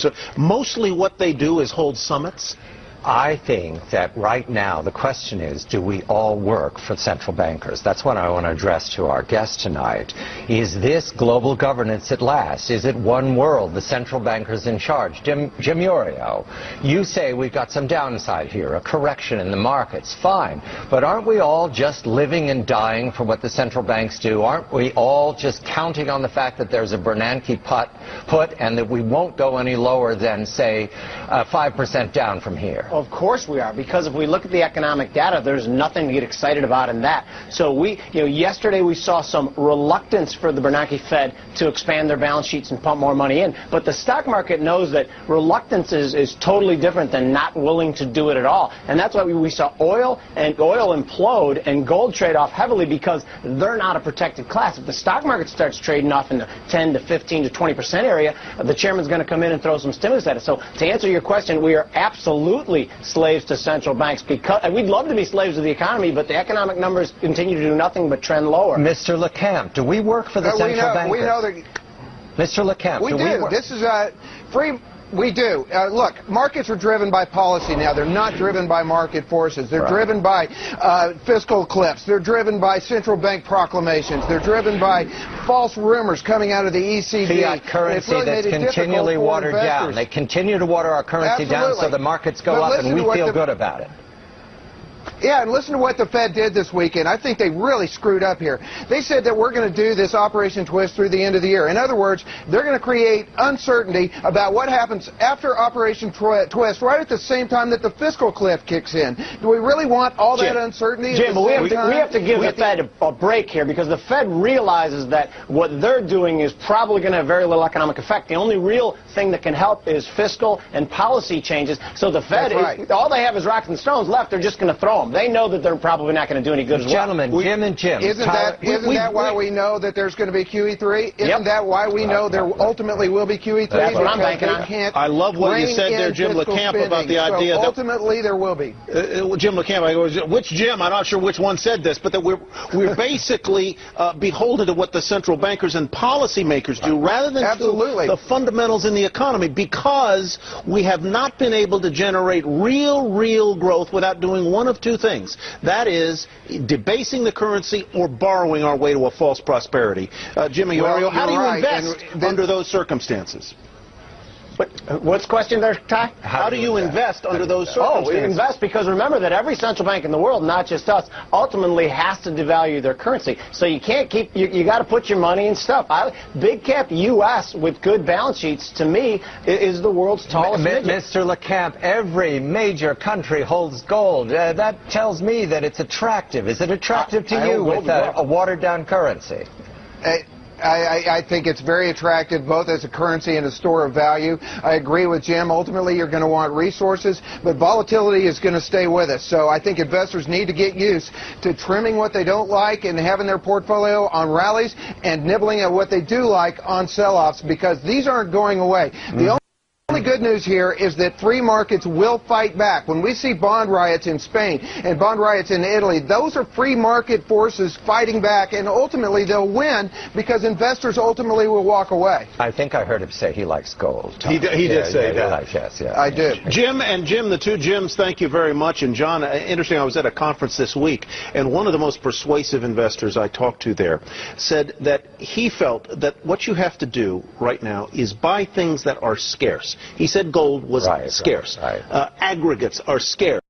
So mostly what they do is hold summits? I think that right now the question is, do we all work for central bankers? That's what I want to address to our guest tonight. Is this global governance at last? Is it one world, the central bankers in charge? Jim Iorio, you say we've got some downside here, a correction in the markets. Fine. But aren't we all just living and dying for what the central banks do? Aren't we all just counting on the fact that there's a Bernanke put and that we won't go any lower than, say, 5% down from here? Of course we are, because if we look at the economic data, there's nothing to get excited about in that. So yesterday we saw some reluctance for the Bernanke Fed to expand their balance sheets and pump more money in. But the stock market knows that reluctance is totally different than not willing to do it at all. And that's why we saw oil implode and gold trade off heavily, because they're not a protected class. If the stock market starts trading off in the 10 to 15 to 20% area, the chairman's going to come in and throw some stimulus at it. So to answer your question, we are absolutely slaves to central banks, because we'd love to be slaves of the economy, but the economic numbers continue to do nothing but trend lower. Mr. LeCamp, do we work for the central bankers? We know that. Mr. LeCamp, we do. This is free. We do. Look, markets are driven by policy now. They're not driven by market forces. They're driven by fiscal cliffs. They're driven by central bank proclamations. They're driven by false rumors coming out of the ECB. Fiat currency that's continually watered down. They continue to water our currency down so the markets go up and we feel good about it. Yeah, and listen to what the Fed did this weekend. I think they really screwed up here. They said that we're going to do this Operation Twist through the end of the year. In other words, they're going to create uncertainty about what happens after Operation Twist, right at the same time that the fiscal cliff kicks in. Do we really want all that uncertainty? Jim, we have to give the Fed a break here, because the Fed realizes that what they're doing is probably going to have very little economic effect. The only real thing that can help is fiscal and policy changes. So the Fed, all they have is rocks and stones left. They're just going to throw them. They know that they're probably not going to do any good as well. Gentlemen, Jim and Jim. Isn't that why we know that there's going to be QE3? Isn't that why we know there ultimately will be QE3? That's what I'm banking on. I love what you said there, Jim LeCamp, about the idea that ultimately there will be. Jim LeCamp, which Jim? I'm not sure which one said this, but that we're basically beholden to what the central bankers and policymakers do, rather than to the fundamentals in the economy, because we have not been able to generate real growth without doing one of two things. That is debasing the currency or borrowing our way to a false prosperity. Jim Iorio, how do you invest under those circumstances? What's the question there, Ty? How do you invest under those circumstances? We invest because remember that every central bank in the world, not just us, ultimately has to devalue their currency. So you can't keep, you got to put your money in stuff. Big cap U.S. with good balance sheets, to me, is the world's tallest midget. Mr. LeCamp, every major country holds gold. That tells me that it's attractive. Is it attractive to you with a watered-down currency? I think it's very attractive, both as a currency and a store of value. I agree with Jim. Ultimately, you're going to want resources, but volatility is going to stay with us. So I think investors need to get used to trimming what they don't like and having their portfolio on rallies and nibbling at what they do like on sell-offs, because these aren't going away. The only good news here is that free markets will fight back. When we see bond riots in Spain and bond riots in Italy, those are free market forces fighting back, and ultimately they'll win because investors ultimately will walk away. I think I heard him say he likes gold. He did say that. Yes, I do. Jim, the two Jims, thank you very much. And John, interesting, I was at a conference this week, and one of the most persuasive investors I talked to there said that he felt that what you have to do right now is buy things that are scarce. He said gold was scarce. Aggregates are scarce.